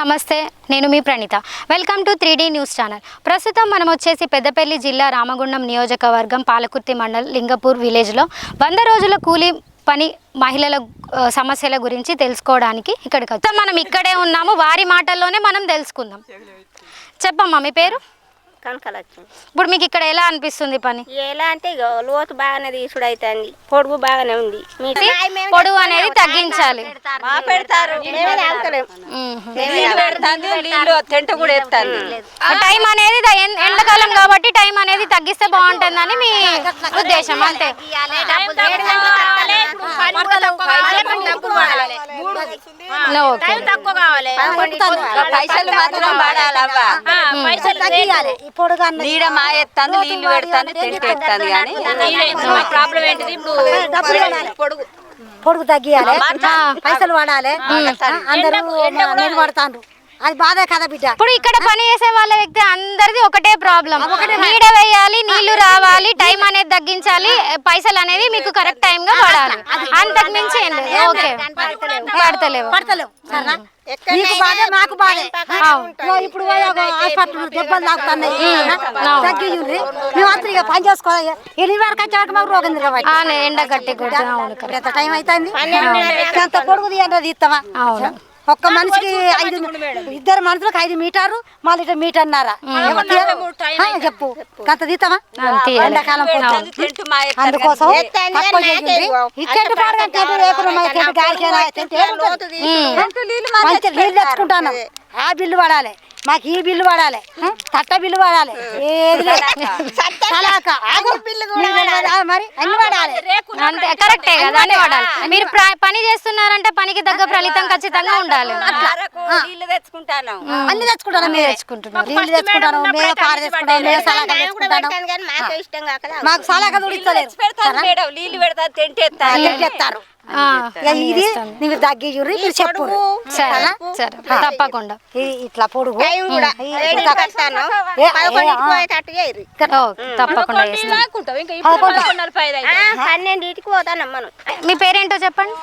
నమస్తే, నేను మీ Praneetha. Welcome to 3D news channel. ప్రస్తుతం మనం వచ్చేసి పెద్దపల్లి జిల్లా రామగుండం నియోజకవర్గం పాలకుర్తి మండల్ లింగపూర్ విలేజ్లో 100 రోజుల కూలీ పని మహిళల సమస్యల గురించి తెలుసుకోవడానికి ఇక్కడికి వచ్చాం. మనం ఇక్కడే ఉన్నాము, వారి మాటల్లోనే మనం తెలుసుకుందాం. చెప్పమ్మా, మీ పేరు? కనకలక్ష్మి. ఇప్పుడు మీకు ఇక్కడ ఎలా అనిపిస్తుంది పని? ఎలా అంటే లోతు బాగానే తీసుడు అవుతుంది, పొడుగు బాగానే ఉంది. పొడుగు అనేది తగ్గించాలి. టైం అనేది ఎండాకాలం కాబట్టి టైం అనేది తగ్గిస్తే బాగుంటుందని మీ ఉద్దేశం, అంతే? నీడ మాయేస్తాను, నీళ్లు పెడతాను, టెంట్ ఎత్తాను. కానీ ప్రాబ్లం ఏంటిది? ఇప్పుడు పొడుగు తగ్గియాలి, పైసలు పడాలి, అందరూ నిలబడతాండ్రు. అది బాధ కదా బిడ్డ. ఇప్పుడు ఇక్కడ పని చేసే వాళ్ళ వ్యక్తి అందరిది ఒకటే ప్రాబ్లం, నీడ వేయాలి, నీళ్లు రావాలి, టైం అనేది తగ్గించాలి, పైసలు అనేది మీకు కరెక్ట్ టైం గా పడాలి, అంతకు మించి ఏం లేదు. ఓకే, పడతలేవు. నీకు బాధ, మాకు బాధ. ఇప్పుడు హాస్పిటల్ దెబ్బలు తాకుతున్నాయి, తగ్గియుండ్రి. మేము అంతా ఇక పని చేసుకోవాలి. ఎన్ని వరకు వచ్చాక మాకు రోగం తిరగబట్టి ఎండ కట్టి ఎంత టైం అవుతుంది? ఎంత పొడుగు తీయండి ఇస్తామా? అవును, ఒక్క మనిషికి 5, ఇద్దరు మనుషులకు 5 మీటర్లు, మళ్ళీ మీటర్న్నర చెప్పు. గంత తీస్తామా? ఎండాకాలం అందుకోసం మంచి నీళ్ళు తెచ్చుకుంటాను. ఆ బిల్లు పడాలి, మాకు ఈ బిల్లు పడాలి, తట్ట బిల్లు పడాలి, ఏది మరి అన్ని పడాలి. అంతే, కరెక్టే కదా, అన్ని పడాలి. మీరు పని చేస్తున్నారంటే పనికి తగ్గ ఫలితం ఖచ్చితంగా ఉండాలి. నీళ్లు తెచ్చుకుంటాను, అన్ని తెచ్చుకుంటాను. మేము తెచ్చుకుంటున్నాం, నీళ్ళు తెచ్చుకుంటాను, మేము కారు తెచ్చుకుంటాం, మేము సలాక తెచ్చుకుంటాను. మాకు సలాక తుడిస్తలేదు, నీళ్లు పెడతాను, టెంట్ ఎత్తారు. ఇది నీకు తగ్గి చూరి, మీరు చెప్పు. తప్పకుండా ఇట్లా పొడుగు తప్పకుండా. 12ంటికి పోతాను మనం. మీ పేరేంటో చెప్పండి.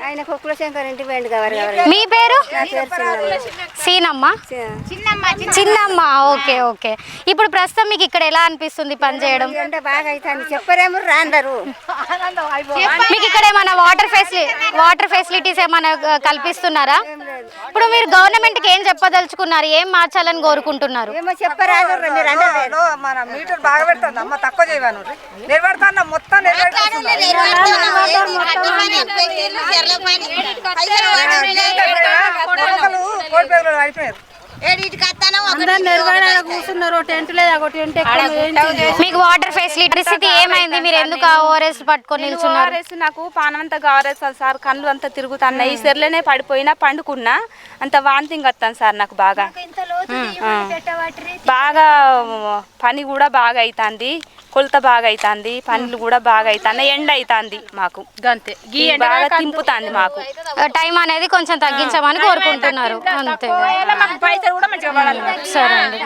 ఆయన కుక్కులశంకర్ ఇంటికి పోయింది కదా. మీ పేరు? సీనమ్మ. చిన్నమ్మ. Okay okay. ఇప్పుడు ప్రస్తుతం మీకు ఇక్కడ ఎలా అనిపిస్తుంది పని చేయడం? బాగా అవుతుంది, చెప్పరేమో రాందరు. మీకు ఇక్కడ ఏమైనా వాటర్ ఫెసిలిటీస్ ఏమైనా కల్పిస్తున్నారా? ఇప్పుడు మీరు గవర్నమెంట్ కి ఏం చెప్పదలుచుకున్నారు, ఏం మార్చాలని కోరుకుంటున్నారు? మన మీటర్ బాగా పెడతాను అమ్మ, తక్కువ చేయను నిలబెడతాను మొత్తం అయిపోయారు. కూర్చున్నారు, టెంట్ లేదా టెంట్. మీకు వాటర్ ఫెసిలిటీస్ ఏమైంది? మీరు ఎందుకు ఓఆర్ఎస్ పట్టుకొని నిల్చున్నారు? నాకు పానమంతా కావారేస్తా సార్, కళ్ళు అంతా తిరుగుతున్నాయి, సెర్లోనే పడిపోయినా పండుకున్నా అంత వాంతింగ్ వస్తాను సార్. నాకు బాగా పని కూడా బాగా అవుతుంది, కొలత బాగా అవుతుంది, పనులు కూడా బాగా అవుతాయి, ఎండ అవుతుంది మాకు, అంతే బాగా తింపుతుంది మాకు. టైం అనేది కొంచెం తగ్గించమని కోరుకుంటున్నారు, అంతే. పైసలు కూడా మంచిగా పడాలి. సరే అండి.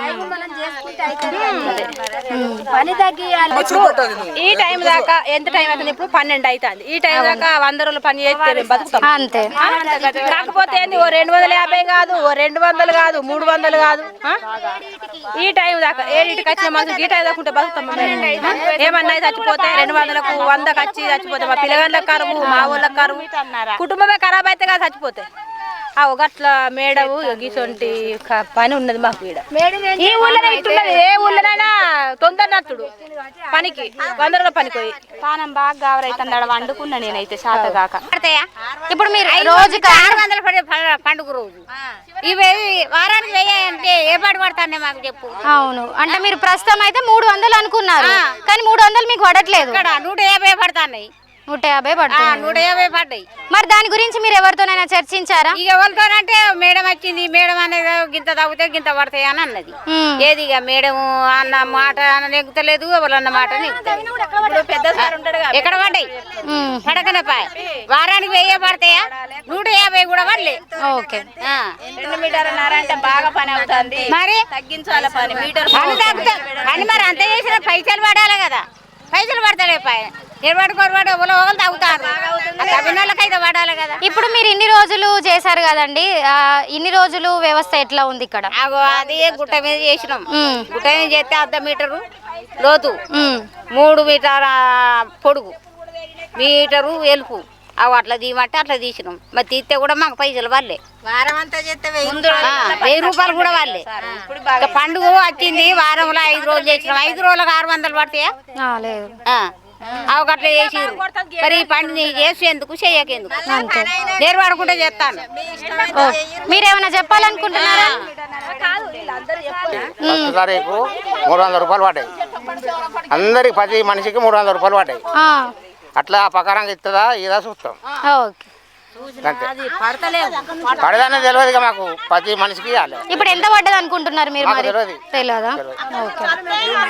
ఈ టైం దాకా ఎంత టైం అవుతుంది? ఇప్పుడు 12 అవుతుంది. ఈ టైం దాకా 100 రోజులు పని చేస్తే బతుకుతాం, అంతే. కాకపోతే ఓ 250 కాదు, ఓ 200 కాదు, 300 కాదు. ఈ టైం దాకా 7ంటికి వచ్చిన మనుషులు ఈ టైం దాకా ఉంటే బతుకుతాం. ఏమన్నా చచ్చిపోతే 200కు 100కి వచ్చి చచ్చిపోతే మా పిల్లగాళ్ళకి కరువు, మా వాళ్ళకి కరువు, కుటుంబమే ఖరాబ్ అయితే కదా చచ్చిపోతే. గట్ల మేడవు గీసొంటి పని ఉన్నది మాకు. ఈ ఊళ్ళో ఇట్టున్నది, ఏ ఊళ్ళోనైనా తొందరనత్తుడు పనికి 100 రోజుల పనికి పోయి పానం బాగా గావరైతుంది. అక్కడ వండుకున్నా నేనైతే శాత కాక. ఇప్పుడు మీరు రోజుకి 600 పండుగ రోజు ఇవి వారానికి వేయాలంటే ఏ పాటు పడతానే మాకు చెప్పు. అవును, అంటే మీరు ప్రస్తుతం అయితే 300 అనుకున్నారు, కానీ 300 మీకు పడట్లేదు. 150 పడతాయి. 150 పడుతుంది. 150 పడ్డాయి. మరి దాని గురించి మీరు ఎవరితోనైనా చర్చించారా? ఇక ఎవరితోనంటే మేడం వచ్చింది, మేడం అనేది గింత తగ్గితే గింత పడతాయి అని అన్నది. ఏది ఇక మేడం అన్న మాట నెగ్గుతలేదు, ఎవరన్న మాట ఎక్కడ పడ్డాయి? పడకనే పాయ. వారానికి 1000 పడతాయా? 150 కూడా పడలే. ఓకే. 2 మీటర్న్నర అంటే బాగా పని అవుతుంది, మరి తగ్గించాలి పని. మీటర్ పని తగ్గుతా అని మరి అంత చేసిన పైసలు పడాలి కదా, పైసలు పడతాడే పాయ. ఎరబడుకోరబడి ఒకరు తాగుతారు తమిళనాళ్ళకైతే పడాలి కదా. ఇప్పుడు మీరు ఇన్ని రోజులు చేశారు కదండి, ఇన్ని రోజులు వ్యవస్థ ఎట్లా ఉంది ఇక్కడ? అది గుట్ట మీద చేసినాం. గుట్ట మీద చేస్తే 1/2 మీటరు లోతు, 3 మీటర్ల పొడుగు, మీటరు ఎలుపు. అవి అట్లా తీయమంటే అట్లా తీసినాం. మరి తీస్తే కూడా మాకు పైసలు వాళ్ళే. వారం అంతా చేస్తే 1000 రూపాయలు కూడా వాళ్ళే. పండుగ వచ్చింది వారంలో 5 రోజులు చేసినాం. 5 రోజులకు 600 పడతాయా? లేదు. అవి అట్లా చేసిర్రు. మరి ఈ పండుగ చేసేందుకు చేయకేందుకు నేను పడుకుంటే చేస్తాను. మీరేమైనా చెప్పాలనుకుంటున్నారా? తారీఖు 300 రూపాయలు పడ్డాయి అందరికి, ప్రతి మనిషికి 300 రూపాయలు పడ్డాయి. అట్లా ప్రకారంగా ఇస్తుందా ఇదా చూస్తాం. పడదనే తెలియదు మాకు, ప్రతి మనిషికి ఇవ్వాలి. ఇప్పుడు ఎంత పడ్డది అనుకుంటున్నారు మీరు? తెలియదా?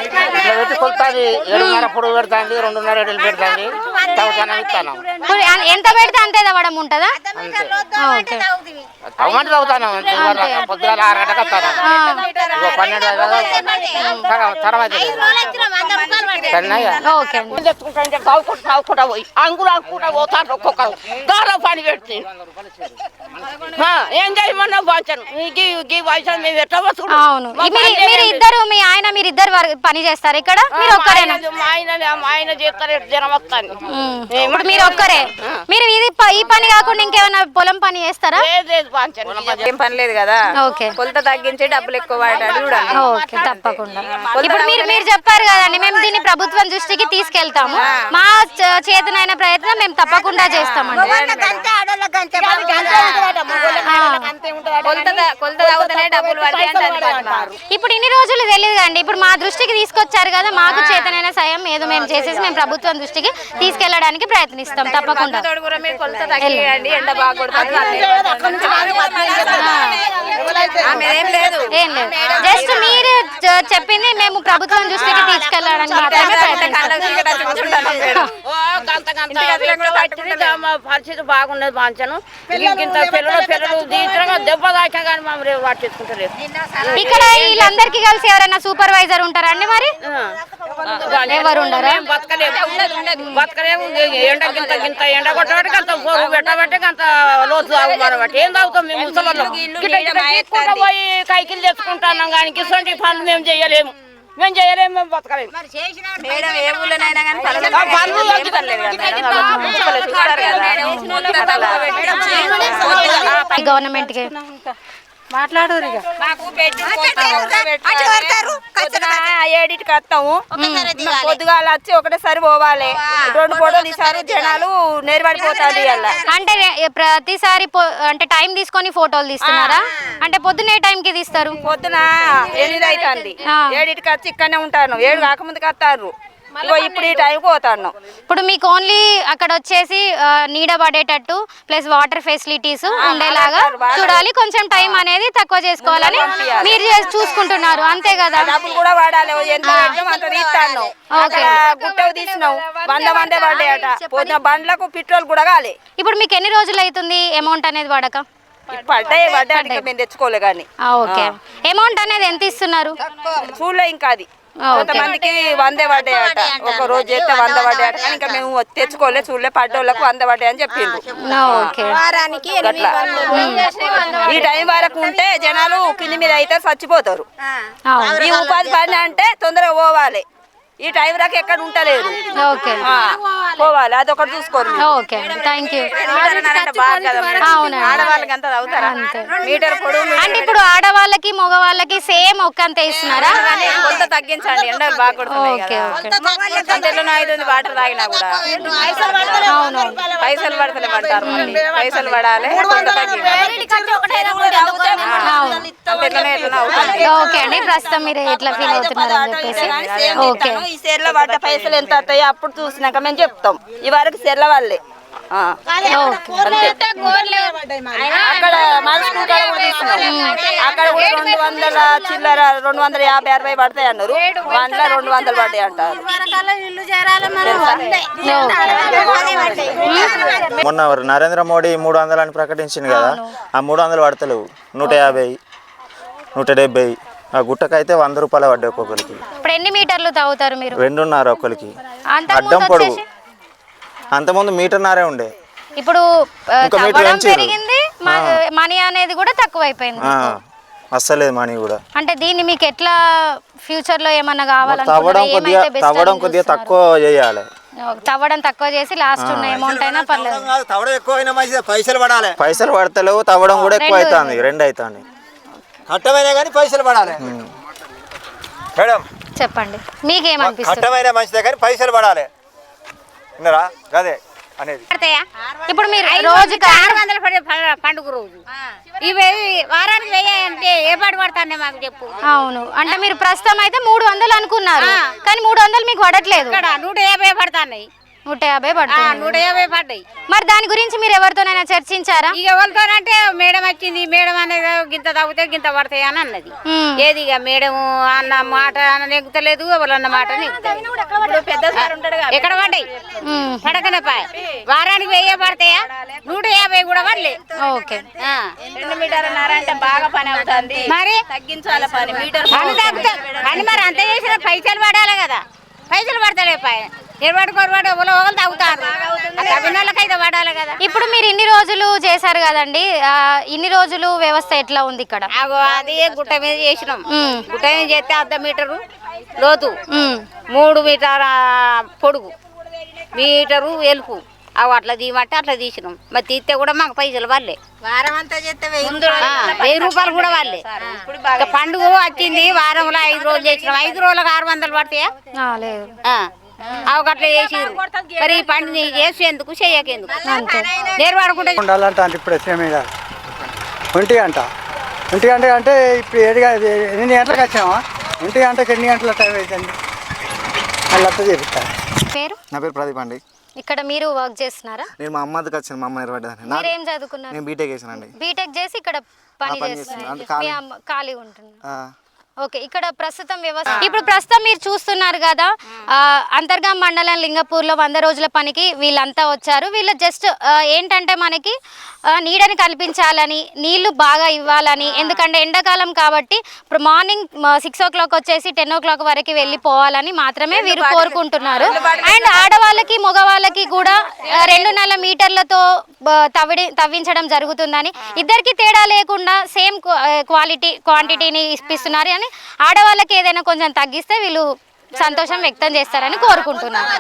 ఇట్లా పెట్టి కొలుతుంది. 7:30 పొడుగు పెడతాంది, 2:30 ఎడలు పెడతాంది. చదువుతానే ఇస్తాను. ఎంత పెడితే అంతే తవ్వడం ఉంటుందా? తవ్వమంటే చదువుతాను. పొద్దుగాల 6 గంటలకు వస్తాను. 12 తరం అవుతుంది. ఓకే పోయి అంగులు అనుకుంటా పోతాను. ఒక్కొక్కరు గాలో పని పెడితే ఏం చేయమన్నా వాంచను వయసు మేము ఎట్లా బతుకుతాం? అవును. మీరు ఇద్దరు, మీ ఆయన మీరిద్దరు పని చేస్తారు ఇక్కడ? మీరు ఒక్కరేనా? మా ఆయన చేస్తారు జనం వస్తాను. ఇప్పుడు మీరు ఒక్కరే? మీరు ఈ పని కాకుండా ఇంకేమైనా పొలం పని చేస్తారా? ఏం పని లేదు కదా. ఓకే. కొలత తగ్గించి డబ్బులు ఎక్కువ పడ్డాడు చూడండి. ఓకే, తప్పకుండా. ఇప్పుడు మీరు చెప్పారు కదండి, మేము దీన్ని ప్రభుత్వం దృష్టికి తీసుకెళ్తాము. మా చేతనైన ప్రయత్నం మేము తప్పకుండా చేస్తామండి. ఇప్పుడు ఇన్ని రోజులు తెలియదు కండి, ఇప్పుడు మా దృష్టికి తీసుకొచ్చారు కదా, మాకు చేతనైన సాయం ఏదో మేము చేసేసి మేము ప్రభుత్వం దృష్టికి తీసుకెళ్లడానికి ప్రయత్నిస్తాం తప్పకుండా. ఏం లేదు, జస్ట్ మీరు చెప్పింది మేము ప్రభుత్వం దృష్టికి తీసుకెళ్లడానికి మాత్రమే ప్రయత్నిస్తాం. పరిస్థితి బాగున్నది వాంచను. ఇంత పిల్లలు దీంట్లో దెబ్బ దాకా కానీ మమ్మల్ని పట్టించుకుంటారు. ఇక్కడ వీళ్ళందరికీ కలిసి ఎవరైనా సూపర్వైజర్ ఉంటారండి? మరి ఎవరు ఉండరా? బతకలేము. ఎండ గింత ఎండ కొట్టబట్టి అంత పొరుగు పెట్టబట్టి అంత లోతు తాగుబట్టి ఏం తాగుతాం మేము? ముసలు పోయి కైకిలు తెచ్చుకుంటున్నాం కానీ ఇటువంటి పనులు మేము చేయలేము. మేము బతకలేము. గవర్నమెంట్ కి మాట్లాడు. 7కి వస్తాము. పొద్దుగాల వచ్చి ఒకటేసారి పోవాలి. 2 ఫోటోలు తీసారు జనాలు నేర్పడిపోతారు. అంటే ప్రతిసారి అంటే టైం తీసుకొని ఫోటోలు తీస్తున్నారా? అంటే పొద్దున్న ఏ టైంకి తీస్తారు? పొద్దున 8 అవుతుంది. 7కి వచ్చి ఇక్కడనే ఉంటాను. 7 కాకముందుకు వస్తారు. ఇప్పుడు ఈ టైంకి పోతాను. ఇప్పుడు మీకు ఓన్లీ అక్కడ వచ్చేసి నీడ పడేటట్టు ప్లస్ వాటర్ ఫెసిలిటీస్ ఉండేలాగా చూడాలి. కొంచెం టైం అనేది తక్కువ చేసుకోవాలని మీరు చూసుకుంటున్నారు, అంతే కదా? డబ్బులు కూడా వాడాలి. ఎంత అంత తీస్తాను. గుట్టవు తీసినావు 100 మందే పడ్డాయట. పొద్దున బండ్లకు పెట్రోల్ కూడా కాలే. ఇప్పుడు మీకు ఎన్ని రోజులు అవుతుంది అమౌంట్ అనేది పడక? పడ్డాయి మేము తెచ్చుకోలే కానీ. ఓకే. అమౌంట్ అనేది ఎంత ఇస్తున్నారు? చూడలే ఇంకా. అది కొంతమందికి 100 పడ్డాయట. ఒక రోజు చేస్తే 100 పడ్డాయట. కానీ ఇంకా మేము తెచ్చుకోలే, చూడలే. పడ్డోళ్ళకు 100 పడ్డాయి అని చెప్పిండ్రు. ఈ టైం వరకు ఉంటే జనాలు కింది మీద అయితే చచ్చిపోతారు. ఈ ఉపాధి పని అంటే తొందరగా పోవాలి. ఈ టైం వరకు ఎక్కడ ఉంటలేదు. పోవాలి, అదొకటి చూసుకోరు. Okay, thank you. ఆడవాళ్ళకి అంత అవుతారా? మీటర్ పొడవు అంటే ఇప్పుడు ఆడవాళ్ళకి మగవాళ్ళకి సేమ్ ఒక్కంత ఇస్తున్నారా? కొంత తగ్గించండి, ఎండలు బాగా కొడుతున్నాయి కదా. వాటర్ తాగినా కూడా పైసలు పడతలేమంటారు. పైసలు పడాలి. ఓకే అండి, ప్రస్తుతం మీరు ఎట్లా ఫీల్ అవుతున్నారు అని చెప్పేసి. ఓకే, ఈ సెర్ల పడ్డ పైసలు ఎంత వస్తాయో అప్పుడు చూసినాక మేము చెప్తాం. ఈ వరకు సెర్ల వాళ్ళే. అక్కడ మనసు అక్కడ కూడా 200 చిల్లర 250 60 పడతాయి అన్నారు. అందులో 200 పడ్డాయి అంటారు. మొన్న నరేంద్ర మోడీ 300 అని ప్రకటించింది కదా, ఆ 300 పడతలేవు. 150 170. ఆ గుట్టకైతే 100 రూపాయలు పడ్డాయి ఒక్కొక్కరికి. ఇప్పుడు ఎన్ని మీటర్లు తాగుతారు మీరు? 2.5 ఒక్కరికి. అడ్డం పొడుగు అంతకుముందు మీటర్న్నరే ఉండే. ఇప్పుడు ఇంకో మీటర్ తవ్వడం పెంచారు. పెరిగింది, మనీ అనేది కూడా తక్కువైపోయింది. అస్సలేదు మనీ కూడా. అంటే దీన్ని మీకు ఎట్లా ఫ్యూచర్ లో ఏమన్నా తవ్వడం కొద్దిగా తక్కువ చేయాలి. తవ్వడం తక్కువ చేసి లాస్ట్ ఉన్న అమౌంట్ అయినా పర్లేదు. తవ్వడం ఎక్కువైనా మంచిది, పైసలు పడాలి. పైసలు పడతలేవు, తవ్వడం కూడా ఎక్కువ అవుతుంది, రెండు అవుతుంది. కట్టమైనా కానీ పైసలు పడాలి. మేడం చెప్పండి, మీకేమనిపిస్తుంది? కట్టమైనా మంచిదే కానీ పైసలు పడాలి. విన్నారా అదే అనేది. ఇప్పుడు మీరు రోజు 600 పడే పండుగ రోజు ఇవి వారానికి వెయ్యంటే ఏ పాటు పడతానే మాకు చెప్పు. అవును, అంటే మీరు ప్రస్తుతం అయితే 300 అనుకున్నారు, కానీ 300 మీకు పడట్లేదు. ఇక్కడ 150 పడతాయి. 150 పడుతుంది. 150 పడ్డాయి. మరి దాని గురించి మీరు ఎవరితోనైనా చర్చించారా? ఇక ఎవరితోనంటే మేడం వచ్చింది, మేడం అనేది గింత తగ్గితే గింత పడతాయి అని అన్నది. ఏది ఇక మేడం అన్న మాట నెగ్గుతలేదు, ఎవరన్న మాట నెగ్గుతలేదు. పెద్ద సార్ ఉంటాడు కదా, ఎక్కడ పడ్డాయి? పడకనే పాయ. వారానికి 1000 పడతాయా? 150 కూడా పడలే. ఓకే, 2 మీటర్న్నర అంటే బాగా పని అవుతుంది. మరి తగ్గించాలి పని, మీటర్ పని తగ్గుతా పని. మరి అంత చేసిన పైసలు పడాలి కదా, పైసలు పడతాడే పాయ. నిర్వాడుకోరు ఒకరు తగ్గుతారు, తగ్గినోళ్ళకైతే పడాలి కదా. ఇప్పుడు మీరు ఇన్ని రోజులు చేశారు కదండి, ఇన్ని రోజులు వ్యవస్థ ఎట్లా ఉంది ఇక్కడ? అది గుట్ట మీద చేసినాం. గుట్ట మీద చేస్తే 1/2 మీటరు లోతు, 3 మీటర్ పొడుగు, మీటరు ఎలుపు. అవి అట్లా తీయమంటే అట్లా తీసినాం. మరి తీస్తే కూడా మాకు పైసలు వాళ్ళే. వారం అంతా చేస్తే 1000 రూపాయలు కూడా వాళ్ళే. పండుగ వచ్చింది వారంలో 5 రోజులు చేసినాం. 5 రోజులకు 600 పడతాయా? లేదు, అవి అట్లా చేసిరు. మరి ఈ పండుగ చేసేందుకు చెయ్యకేందుకు నేర్వాడుకుంటే ఉండాలంట. అంటే ఇప్పుడు మీద 1 గంట అంటే ఇప్పుడు 8 గంటలకు వచ్చినామా? 1 గంటకి ఎన్ని గంటల టైం అవుతుంది? మళ్ళీ అట్లా చేపిస్తాను. పేరు? నా పేరు ప్రదీప్ అండి. ఇక్కడ మీరు వర్క్ చేస్తున్నారా? నేను మా అమ్మకి వచ్చాను, మా అమ్మ నిలబడ్డాను. మీరు ఏం చదువుకున్నారు? నేను బీటెక్ చేసానండి. బీటెక్ చేసి ఇక్కడ పని చేస్తున్నారు, ఖాళీ ఉంటున్నారు. ఓకే, ఇక్కడ ప్రస్తుతం వ్యవస్థ ఇప్పుడు ప్రస్తుతం మీరు చూస్తున్నారు కదా, అంతర్గాం మండలం లింగపూర్లో 100 రోజుల పనికి వీళ్ళంతా వచ్చారు. వీళ్ళు జస్ట్ ఏంటంటే మనకి నీడని కల్పించాలని, నీళ్లు బాగా ఇవ్వాలని. ఎందుకంటే ఎండాకాలం కాబట్టి ఇప్పుడు మార్నింగ్ 6 o'clock వచ్చేసి 10 o'clock వరకు వెళ్ళిపోవాలని మాత్రమే వీరు కోరుకుంటున్నారు. అండ్ ఆడవాళ్ళకి మగవాళ్ళకి కూడా 2.5 మీటర్లతో తవ్వించడం జరుగుతుందని, ఇద్దరికి తేడా లేకుండా సేమ్ క్వాంటిటీని ఇప్పిస్తున్నారు అని. ఆడవాళ్ళకి ఏదైనా కొంచెం తగ్గిస్తే వీళ్ళు సంతోషం వ్యక్తం చేస్తారని కోరుకుంటున్నారు.